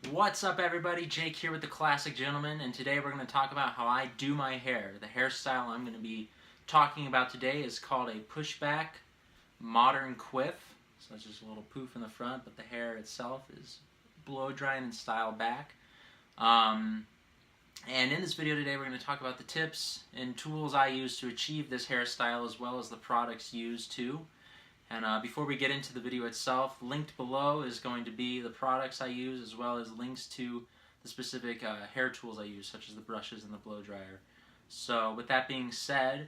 What's up everybody, Jake here with the Classic Gentleman, and today we're going to talk about how I do my hair. The hairstyle I'm going to be talking about today is called a pushback modern quiff. So it's just a little poof in the front, but the hair itself is blow drying and styled back. And in this video today we're going to talk about the tips and tools I use to achieve this hairstyle, as well as the products used too. And before we get into the video itself, linked below is going to be the products I use, as well as links to the specific hair tools I use, such as the brushes and the blow dryer. So with that being said,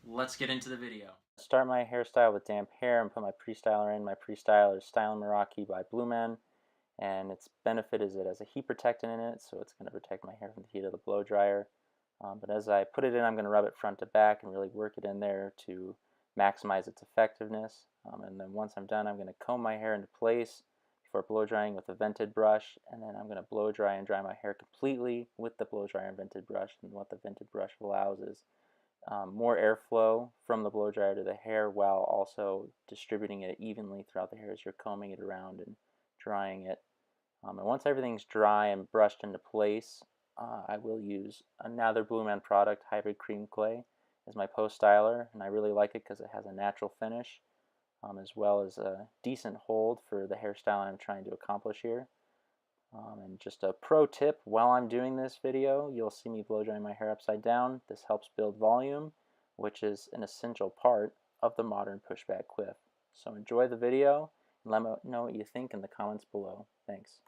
let's get into the video. Start my hairstyle with damp hair and put my pre-styler in. My pre-styler is Style Meraki by Blue Man, and its benefit is it has a heat protectant in it, so it's going to protect my hair from the heat of the blow dryer. But as I put it in, I'm going to rub it front to back and really work it in there to maximize its effectiveness. And then once I'm done, I'm going to comb my hair into place before blow drying with a vented brush, and then I'm going to blow dry and dry my hair completely with the blow dryer and vented brush. And what the vented brush allows is more airflow from the blow dryer to the hair, while also distributing it evenly throughout the hair as you're combing it around and drying it. And once everything's dry and brushed into place, I will use another Blue Man product, Hybrid Cream Clay, as my post styler, and I really like it because it has a natural finish, as well as a decent hold for the hairstyle I'm trying to accomplish here. And just a pro tip, while I'm doing this video, you'll see me blow drying my hair upside down. This helps build volume, which is an essential part of the modern pushback quiff. So enjoy the video, and let me know what you think in the comments below. Thanks.